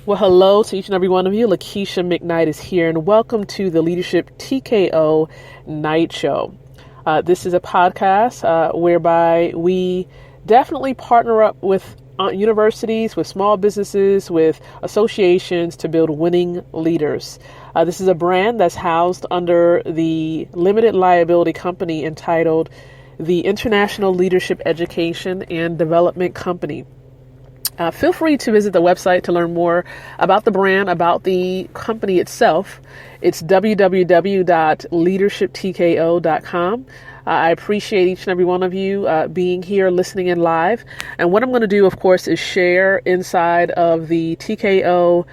Well, hello to each and every one of you. Lakeisha McKnight is here, and welcome to the Leadership TKO Night Show. This is a podcast whereby we definitely partner up with universities, with small businesses, with associations to build winning leaders. This is a brand that's housed under the limited liability company entitled the International Leadership Education and Development Company. Feel free to visit the website to learn more about the brand, about the company itself. It's www.leadershiptko.com. I appreciate each and every one of you being here, listening in live. And what I'm going to do, of course, is share inside of the TKO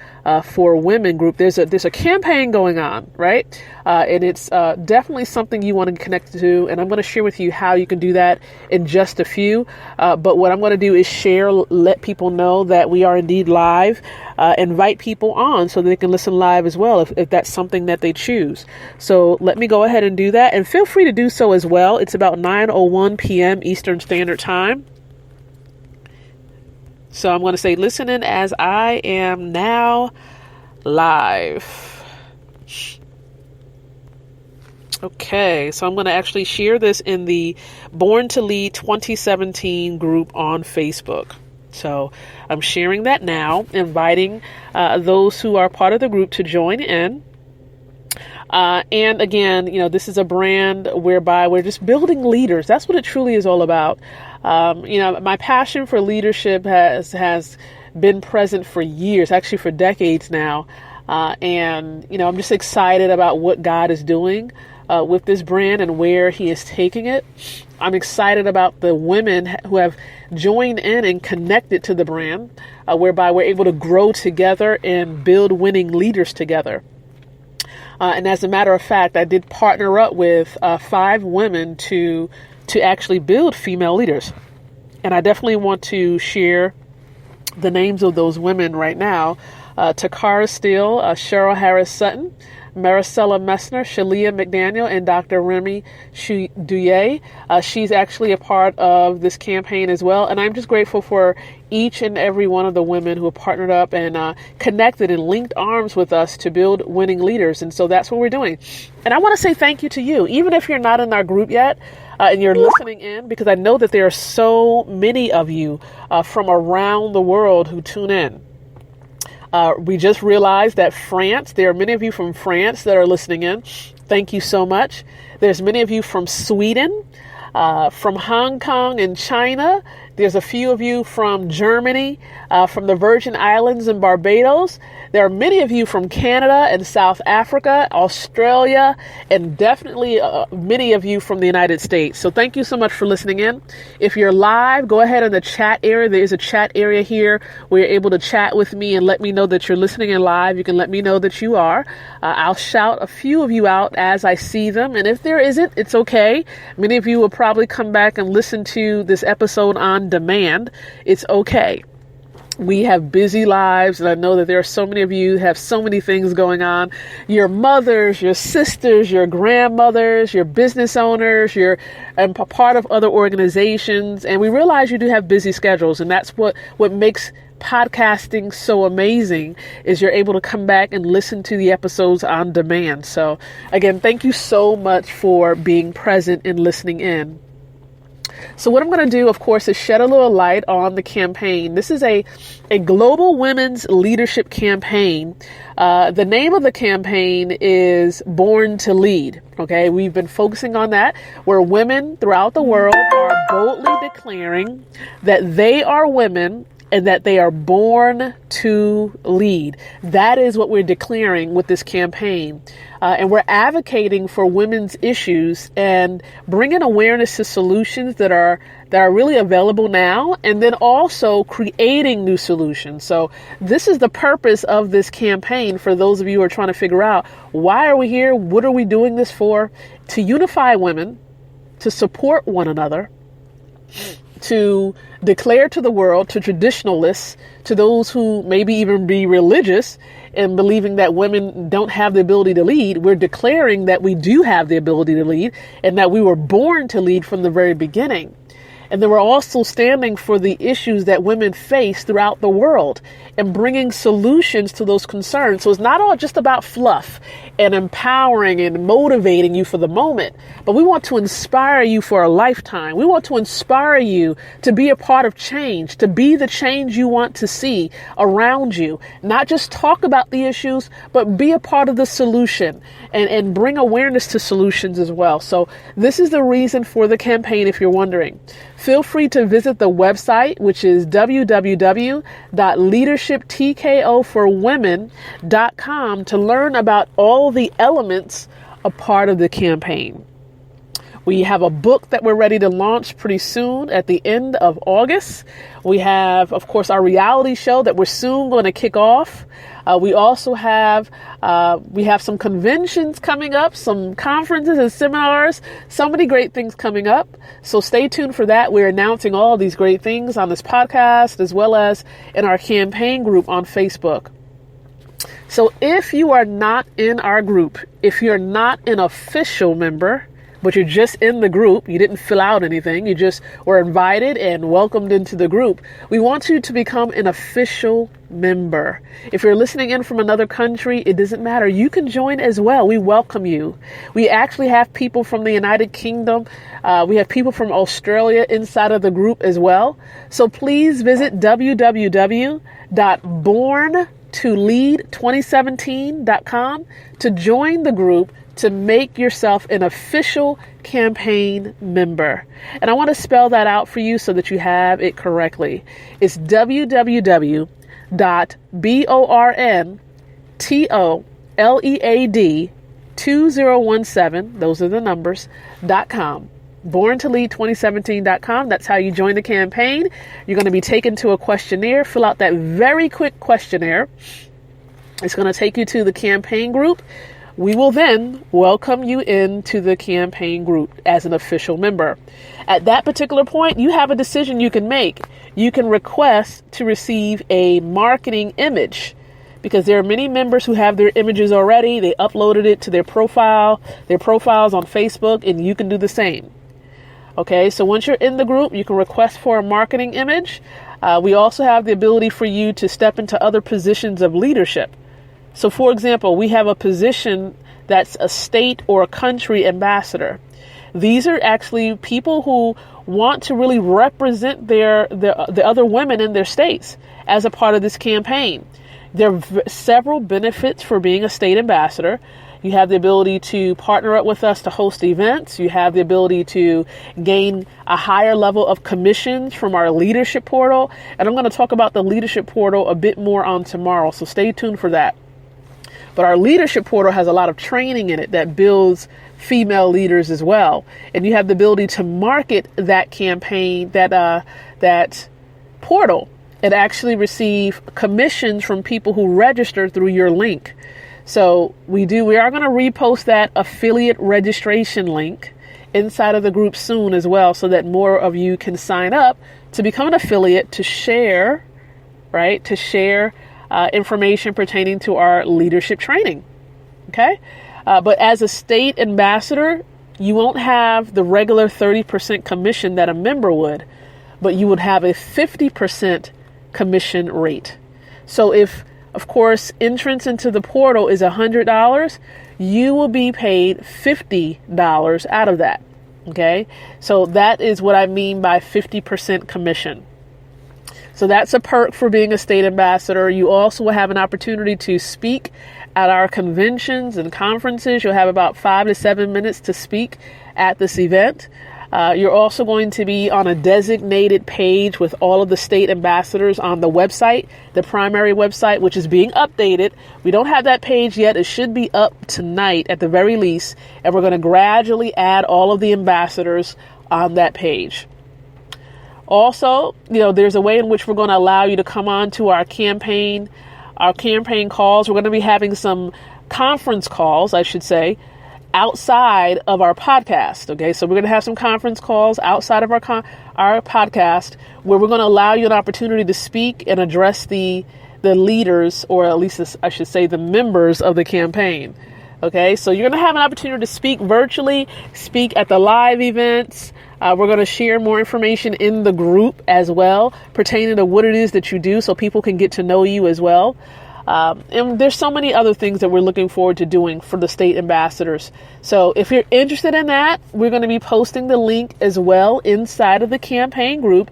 for Women group. There's a campaign going on, right? And it's definitely something you want to connect to. And I'm going to share with you how you can do that in just a few. But what I'm going to do is share, let people know that we are indeed live, invite people on so that they can listen live as well if that's something that they choose. So let me go ahead and do that. And feel free to do so as well. It's about 9:01 p.m. Eastern Standard Time. So I'm going to say listen in as I am now live. Okay, so I'm going to actually share this in the Born to Lead 2017 group on Facebook. So I'm sharing that now, inviting those who are part of the group to join in. And again, this is a brand whereby we're just building leaders. That's what it truly is all about. My passion for leadership has been present for years, actually for decades now. And I'm just excited about what God is doing with this brand and where he is taking it. I'm excited about the women who have joined in and connected to the brand, whereby we're able to grow together and build winning leaders together. And as a matter of fact, I did partner up with 5 women to actually build female leaders. And I definitely want to share the names of those women right now. Takara Steele, Cheryl Harris Sutton, Maricela Messner, Shalia McDaniel, and Dr. Remy Duye. She's actually a part of this campaign as well. And I'm just grateful for each and every one of the women who have partnered up and connected and linked arms with us to build winning leaders. And so that's what we're doing. And I want to say thank you to you, even if you're not in our group yet and you're listening in, because I know that there are so many of you from around the world who tune in. We just realized that there are many of you from France that are listening in. Thank you so much. There's many of you from Sweden, from Hong Kong and China. There's a few of you from Germany, from the Virgin Islands and Barbados. There are many of you from Canada and South Africa, Australia, and definitely many of you from the United States. So thank you so much for listening in. If you're live, go ahead in the chat area. There is a chat area here where you're able to chat with me and let me know that you're listening in live. You can let me know that you are. I'll shout a few of you out as I see them. And if there isn't, it's okay. Many of you will probably come back and listen to this episode on demand. It's okay. We have busy lives, and I know that there are so many of you who have so many things going on. Your mothers, your sisters, your grandmothers, your business owners, and part of other organizations. And we realize you do have busy schedules, and that's what makes podcasting so amazing is you're able to come back and listen to the episodes on demand. So again, thank you so much for being present and listening in. So what I'm going to do, of course, is shed a little light on the campaign. This is a global women's leadership campaign. The name of the campaign is Born to Lead. Okay, we've been focusing on that, where women throughout the world are boldly declaring that they are women and that they are born to lead. That is what we're declaring with this campaign. And we're advocating for women's issues and bringing awareness to solutions that are really available now, and then also creating new solutions. So this is the purpose of this campaign for those of you who are trying to figure out, why are we here? What are we doing this for? To unify women, to support one another, to declare to the world, to traditionalists, to those who maybe even be religious and believing that women don't have the ability to lead. We're declaring that we do have the ability to lead and that we were born to lead from the very beginning. And then we're also standing for the issues that women face throughout the world and bringing solutions to those concerns. So it's not all just about fluff and empowering and motivating you for the moment, but we want to inspire you for a lifetime. We want to inspire you to be a part of change, to be the change you want to see around you. Not just talk about the issues, but be a part of the solution and bring awareness to solutions as well. So this is the reason for the campaign, if you're wondering. Feel free to visit the website, which is www.leadershiptkoforwomen.com, to learn about all the elements a part of the campaign. We have a book that we're ready to launch pretty soon at the end of August. We have, of course, our reality show that we're soon going to kick off. We also have some conventions coming up, some conferences and seminars, so many great things coming up. So stay tuned for that. We're announcing all these great things on this podcast as well as in our campaign group on Facebook. So if you are not in our group, if you're not an official member, but you're just in the group, you didn't fill out anything, you just were invited and welcomed into the group, we want you to become an official member. If you're listening in from another country, it doesn't matter. You can join as well. We welcome you. We actually have people from the United Kingdom. We have people from Australia inside of the group as well. So please visit www.borntolead2017.com to join the group, to make yourself an official campaign member. And I want to spell that out for you so that you have it correctly. It's www.borntolead2017, those are the numbers, .com. borntolead2017.com. That's how you join the campaign. You're going to be taken to a questionnaire. Fill out that very quick questionnaire. It's going to take you to the campaign group. We will then welcome you into the campaign group as an official member. At that particular point, you have a decision you can make. You can request to receive a marketing image, because there are many members who have their images already. They uploaded it to their profiles on Facebook, and you can do the same. Okay, so once you're in the group, you can request for a marketing image. We also have the ability for you to step into other positions of leadership. So, for example, we have a position that's a state or a country ambassador. These are actually people who want to really represent the other women in their states as a part of this campaign. There are several benefits for being a state ambassador. You have the ability to partner up with us to host events. You have the ability to gain a higher level of commissions from our leadership portal. And I'm going to talk about the leadership portal a bit more on tomorrow, so stay tuned for that. But our leadership portal has a lot of training in it that builds female leaders as well. And you have the ability to market that campaign, that portal, and actually receive commissions from people who register through your link. So we are going to repost that affiliate registration link inside of the group soon as well, so that more of you can sign up to become an affiliate to share, right? To share information pertaining to our leadership training. Okay. But as a state ambassador, you won't have the regular 30% commission that a member would, but you would have a 50% commission rate. So if, of course, entrance into the portal is $100, you will be paid $50 out of that. Okay. So that is what I mean by 50% commission. So that's a perk for being a state ambassador. You also will have an opportunity to speak at our conventions and conferences. You'll have about 5 to 7 minutes to speak at this event. You're also going to be on a designated page with all of the state ambassadors on the website, the primary website, which is being updated. We don't have that page yet. It should be up tonight at the very least. And we're going to gradually add all of the ambassadors on that page. Also, there's a way in which we're going to allow you to come on to our campaign calls. We're going to be having some conference calls, I should say, outside of our podcast. Okay, so we're going to have some conference calls outside of our podcast, where we're going to allow you an opportunity to speak and address the leaders, or at least I should say the members of the campaign. Okay, so you're going to have an opportunity to speak virtually, speak at the live events, We're going to share more information in the group as well pertaining to what it is that you do so people can get to know you as well. And there's so many other things that we're looking forward to doing for the state ambassadors. So if you're interested in that, we're going to be posting the link as well inside of the campaign group.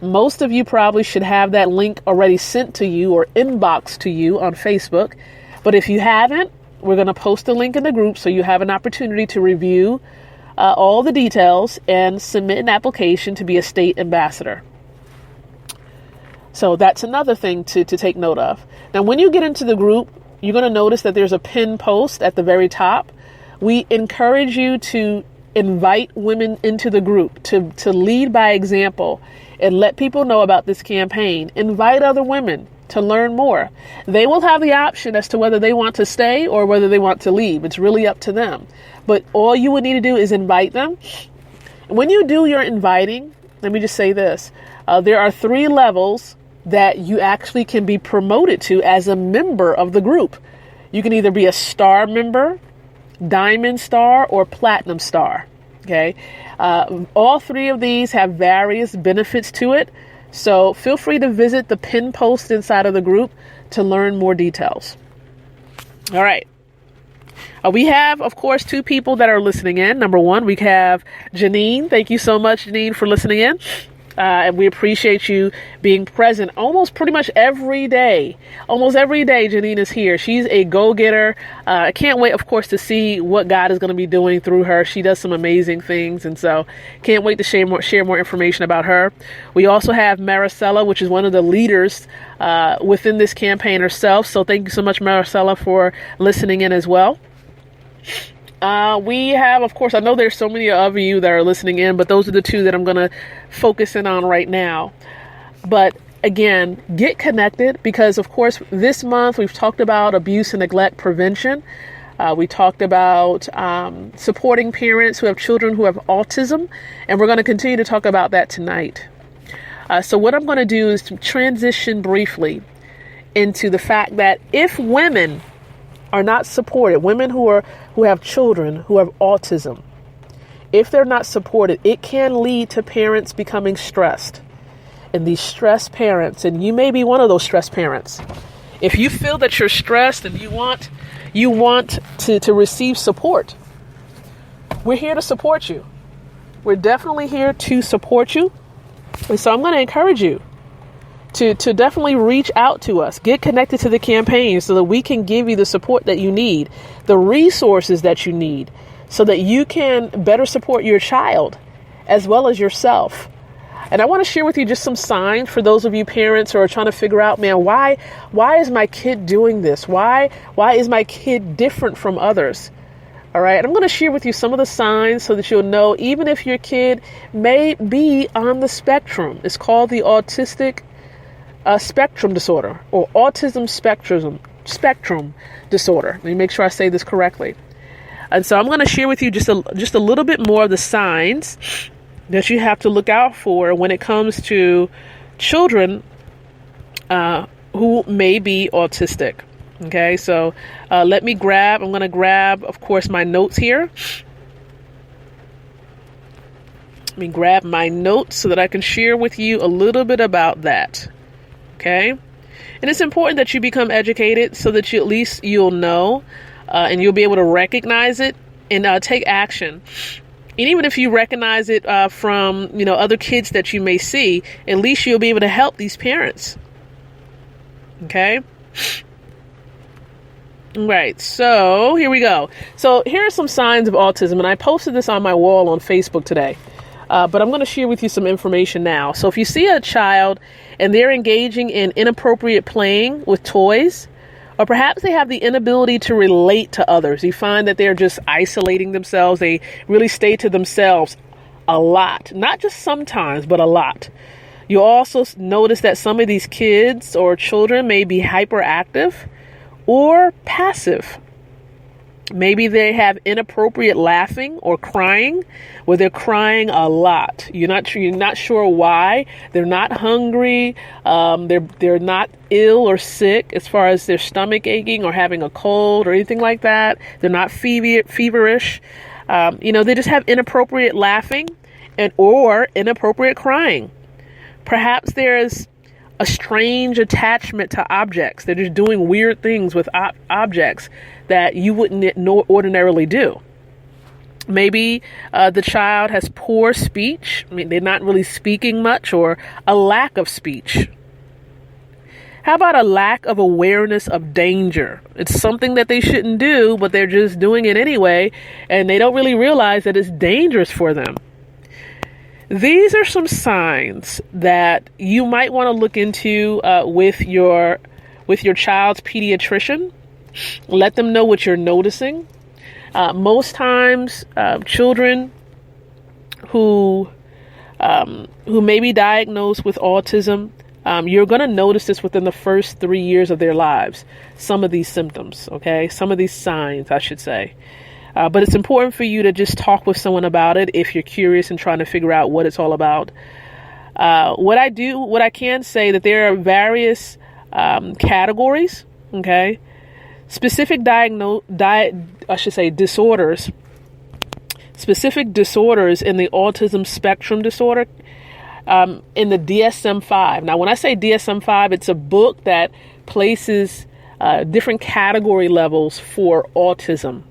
Most of you probably should have that link already sent to you or inboxed to you on Facebook. But if you haven't, we're going to post the link in the group so you have an opportunity to review all the details and submit an application to be a state ambassador. So that's another thing to take note of. Now, when you get into the group, you're going to notice that there's a pinned post at the very top. We encourage you to invite women into the group, to lead by example and let people know about this campaign. Invite other women to learn more. They will have the option as to whether they want to stay or whether they want to leave. It's really up to them. But all you would need to do is invite them. When you do your inviting, let me just say this. There are 3 levels that you actually can be promoted to as a member of the group. You can either be a star member, diamond star, or platinum star. Okay. All 3 of these have various benefits to it. So feel free to visit the pin post inside of the group to learn more details. All right. We have, of course, 2 people that are listening in. Number 1, we have Janine. Thank you so much, Janine, for listening in. And we appreciate you being present almost pretty much every day. Almost every day, Janine is here. She's a go-getter. I can't wait, of course, to see what God is going to be doing through her. She does some amazing things. And so can't wait to share more information about her. We also have Maricela, which is one of the leaders within this campaign herself. So thank you so much, Maricela, for listening in as well. We have, of course, I know there's so many of you that are listening in, but those are the 2 that I'm going to focus in on right now. But again, get connected because, of course, this month we've talked about abuse and neglect prevention. We talked about supporting parents who have children who have autism, and we're going to continue to talk about that tonight. So what I'm going to do is to transition briefly into the fact that if women are not supported, women who have children who have autism, if they're not supported, it can lead to parents becoming stressed. And these stressed parents, and you may be one of those stressed parents. If you feel that you're stressed and you want to receive support, we're here to support you. We're definitely here to support you. And so I'm going to encourage you to definitely reach out to us, get connected to the campaign so that we can give you the support that you need, the resources that you need, so that you can better support your child as well as yourself. And I want to share with you just some signs for those of you parents who are trying to figure out, man, why is my kid doing this? Why is my kid different from others? All right. And I'm going to share with you some of the signs so that you'll know, even if your kid may be on the spectrum. It's called the autistic spectrum disorder, or autism spectrum disorder. Let me make sure I say this correctly. And so I'm going to share with you just a little bit more of the signs that you have to look out for when it comes to children who may be autistic. Okay, so I'm going to grab, of course, my notes here. Let me grab my notes so that I can share with you a little bit about that. Okay. And it's important that you become educated so that you'll know and you'll be able to recognize it and take action. And even if you recognize it from, other kids that you may see, at least you'll be able to help these parents. Okay. Right. So here we go. So here are some signs of autism. And I posted this on my wall on Facebook today. But I'm going to share with you some information now. So if you see a child and they're engaging in inappropriate playing with toys, or perhaps they have the inability to relate to others, you find that they're just isolating themselves. They really stay to themselves a lot, not just sometimes, but a lot. You also notice that some of these kids or children may be hyperactive or passive. Maybe they have inappropriate laughing or crying, where they're crying a lot. You're not sure why. They're not hungry. They're not ill or sick as far as their stomach aching or having a cold or anything like that. They're not feverish. They just have inappropriate laughing, or inappropriate crying. Perhaps there's a strange attachment to objects. They're just doing weird things with objects that you wouldn't ordinarily do. Maybe the child has poor speech. I mean, they're not really speaking much, or a lack of speech. How about a lack of awareness of danger? It's something that they shouldn't do, but they're just doing it anyway, and they don't really realize that it's dangerous for them. These are some signs that you might want to look into with your child's pediatrician. Let them know what you're noticing. Most times, children who may be diagnosed with autism, you're going to notice this within the first 3 years of their lives. Some of these symptoms, okay? Some of these signs, I should say. But it's important for you to just talk with someone about it if you're curious and trying to figure out what it's all about. What I can say that there are various categories, okay? Specific disorders. Specific disorders in the autism spectrum disorder, in the DSM-5. Now, when I say DSM-5, it's a book that places different category levels for autism.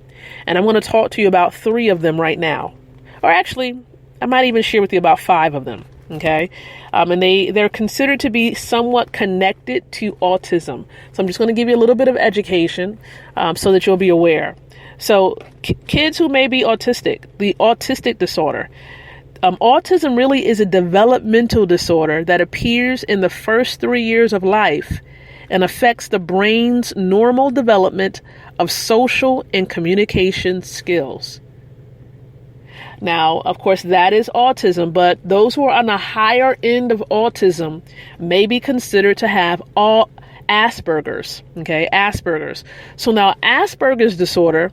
And I'm going to talk to you about 3 of them right now. Or actually, I might even share with you about 5 of them. Okay. And they're considered to be somewhat connected to autism. So I'm just going to give you a little bit of education so that you'll be aware. So kids who may be autistic, the autistic disorder. Autism really is a developmental disorder that appears in the first 3 years of life and affects the brain's normal development of social and communication skills. Now, of course, that is autism, but those who are on the higher end of autism may be considered to have all Asperger's, okay, Asperger's. So now Asperger's disorder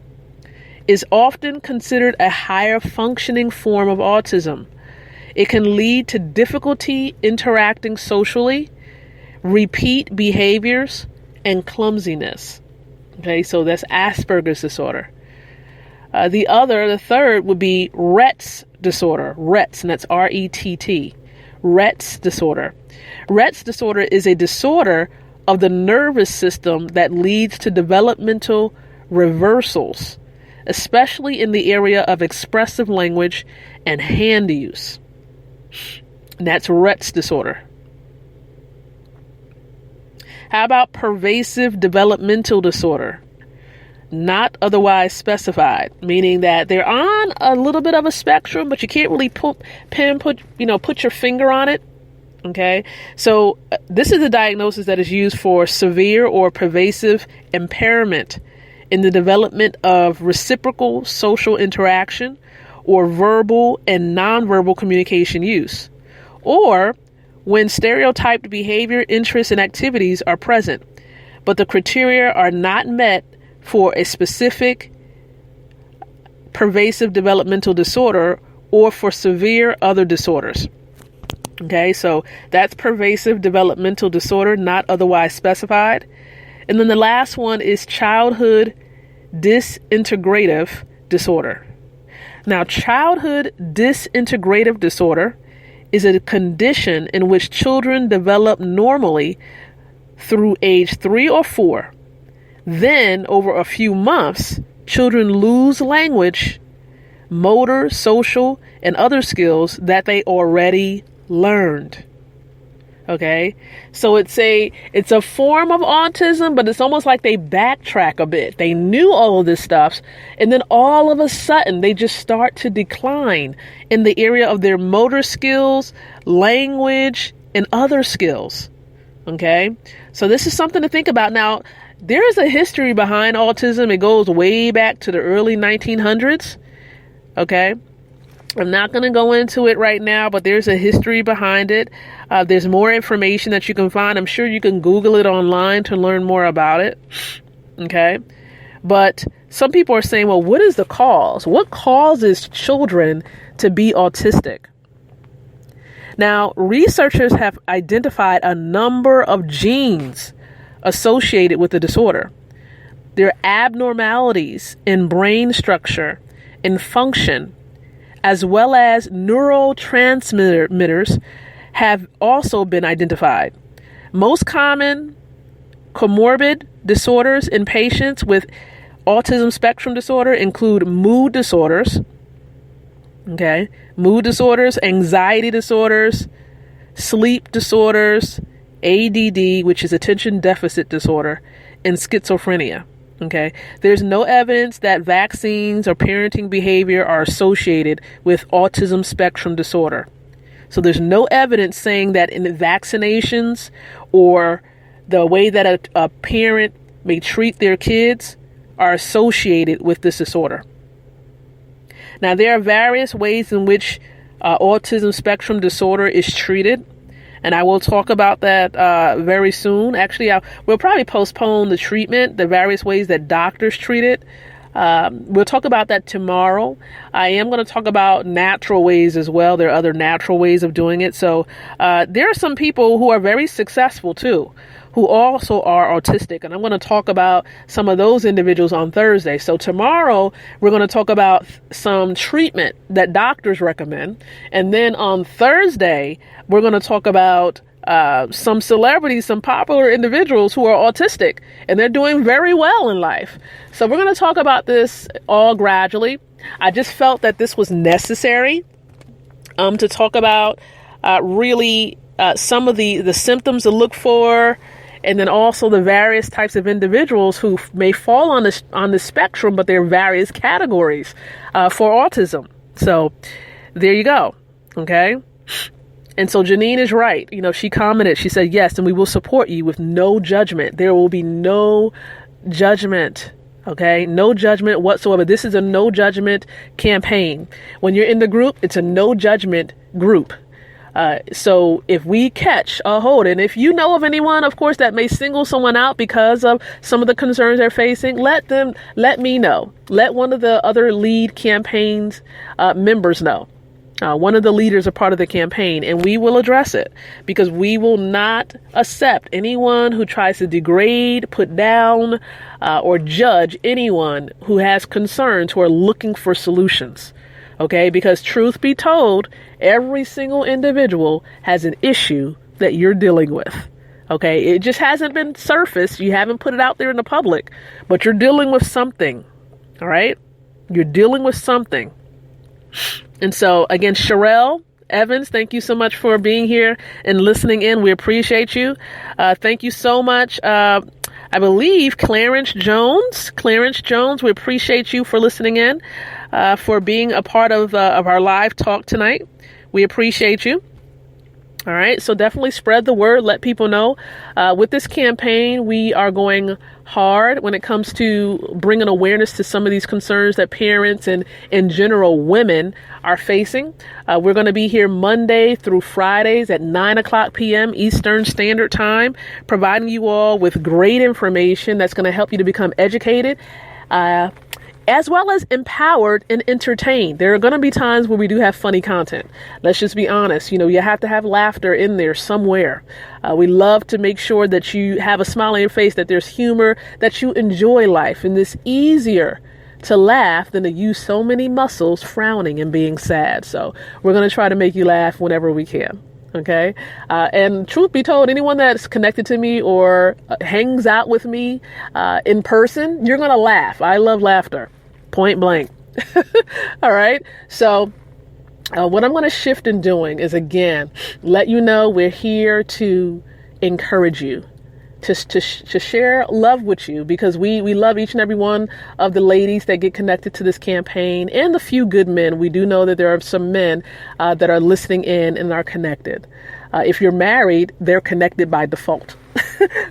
is often considered a higher functioning form of autism. It can lead to difficulty interacting socially, repeat behaviors, and clumsiness. Okay, so that's Asperger's disorder. The third would be Rett's disorder. Rett's, and that's R-E-T-T. Rett's disorder. Rett's disorder is a disorder of the nervous system that leads to developmental reversals, especially in the area of expressive language and hand use. And that's Rett's disorder. How about pervasive developmental disorder? Not otherwise specified, meaning that they're on a little bit of a spectrum, but you can't really put your finger on it. Okay, so this is a diagnosis that is used for severe or pervasive impairment in the development of reciprocal social interaction or verbal and nonverbal communication use, or when stereotyped behavior, interests, and activities are present, but the criteria are not met for a specific pervasive developmental disorder or for severe other disorders. Okay, so that's pervasive developmental disorder, not otherwise specified. And then the last one is childhood disintegrative disorder. Now, childhood disintegrative disorder is a condition in which children develop normally through age 3 or 4. Then, over a few months, children lose language, motor, social, and other skills that they already learned. Okay, so it's a form of autism, but it's almost like they backtrack a bit. They knew all of this stuff, and then all of a sudden they just start to decline in the area of their motor skills, language, and other skills. Okay, so this is something to think about. Now, there is a history behind autism. It goes way back to the early 1900s. Okay, I'm not going to go into it right now, but there's a history behind it. There's more information that you can find. I'm sure you can Google it online to learn more about it. Okay, but some people are saying, well, what is the cause? What causes children to be autistic? Now, researchers have identified a number of genes associated with the disorder. There are abnormalities in brain structure and function, as well as neurotransmitters have also been identified. Most common comorbid disorders in patients with autism spectrum disorder include mood disorders, anxiety disorders, sleep disorders, ADD, which is attention deficit disorder, and schizophrenia. There's no evidence that vaccines or parenting behavior are associated with autism spectrum disorder. So there's no evidence saying that in the vaccinations or the way that a parent may treat their kids are associated with this disorder. Now, there are various ways in which autism spectrum disorder is treated, and I will talk about that very soon. Actually, we'll probably postpone the treatment, the various ways that doctors treat it. We'll talk about that tomorrow. I am going to talk about natural ways as well. There are other natural ways of doing it. So there are some people who are very successful too, who also are autistic. And I'm going to talk about some of those individuals on Thursday. So tomorrow, we're going to talk about some treatment that doctors recommend. And then on Thursday, we're going to talk about some celebrities, some popular individuals who are autistic, and they're doing very well in life. So we're going to talk about this all gradually. I just felt that this was necessary to talk about really some of the symptoms to look for, and then also the various types of individuals who may fall on the spectrum, but there are various categories for autism. So there you go. Okay. And so Janine is right. She commented, she said, yes, and we will support you with no judgment. There will be no judgment. Okay. No judgment whatsoever. This is a no judgment campaign. When you're in the group, it's a no judgment group. So if we catch a hold, and if you know of anyone, of course, that may single someone out because of some of the concerns they're facing, let me know. Let one of the other lead campaigns members know. One of the leaders are part of the campaign, and we will address it, because we will not accept anyone who tries to degrade, put down, or judge anyone who has concerns, who are looking for solutions. Okay, because truth be told, every single individual has an issue that you're dealing with. Okay, it just hasn't been surfaced. You haven't put it out there in the public, but you're dealing with something. All right, you're dealing with something. And so, again, Sherelle Evans, thank you so much for being here and listening in. We appreciate you. Thank you so much. I believe Clarence Jones, we appreciate you for listening in, for being a part of our live talk tonight. We appreciate you. All right. So definitely spread the word. Let people know. With this campaign, we are going hard when it comes to bringing awareness to some of these concerns that parents and, in general, women are facing. We're going to be here Monday through Fridays at 9:00 p.m. Eastern Standard Time, providing you all with great information that's going to help you to become educated, as well as empowered and entertained. There are going to be times where we do have funny content. Let's just be honest. You have to have laughter in there somewhere. We love to make sure that you have a smile on your face, that there's humor, that you enjoy life. And it's easier to laugh than to use so many muscles frowning and being sad. So we're going to try to make you laugh whenever we can. Okay. And truth be told, anyone that's connected to me or hangs out with me in person, you're going to laugh. I love laughter. Point blank. All right. So what I'm going to shift in doing is, again, let you know we're here to encourage you, to share love with you, because we love each and every one of the ladies that get connected to this campaign, and the few good men. We do know that there are some men that are listening in and are connected. If you're married, they're connected by default.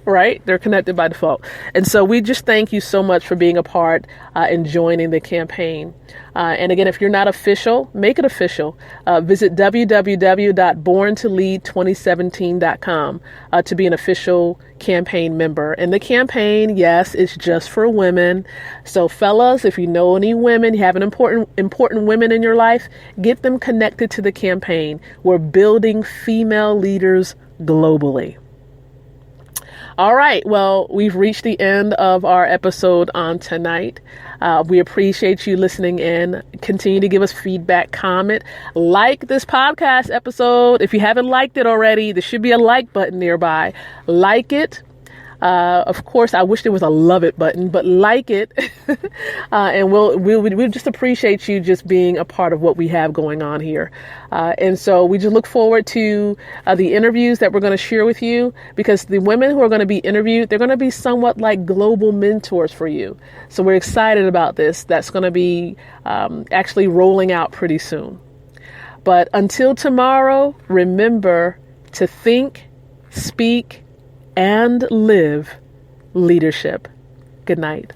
Right? They're connected by default. And so we just thank you so much for being a part and joining the campaign. And again, if you're not official, make it official. Visit www.borntolead2017.com to be an official campaign member. And the campaign, yes, it's just for women. So fellas, if you know any women, you have an important women in your life, get them connected to the campaign. We're building female leaders globally. All right. Well, we've reached the end of our episode on tonight. We appreciate you listening in. Continue to give us feedback, comment, like this podcast episode. If you haven't liked it already, there should be a like button nearby. Like it. Of course, I wish there was a love it button, but like it, and we'll just appreciate you just being a part of what we have going on here. And so we just look forward to the interviews that we're going to share with you, because the women who are going to be interviewed, they're going to be somewhat like global mentors for you. So we're excited about this. That's going to be actually rolling out pretty soon. But until tomorrow, remember to think, speak, and live leadership. Good night.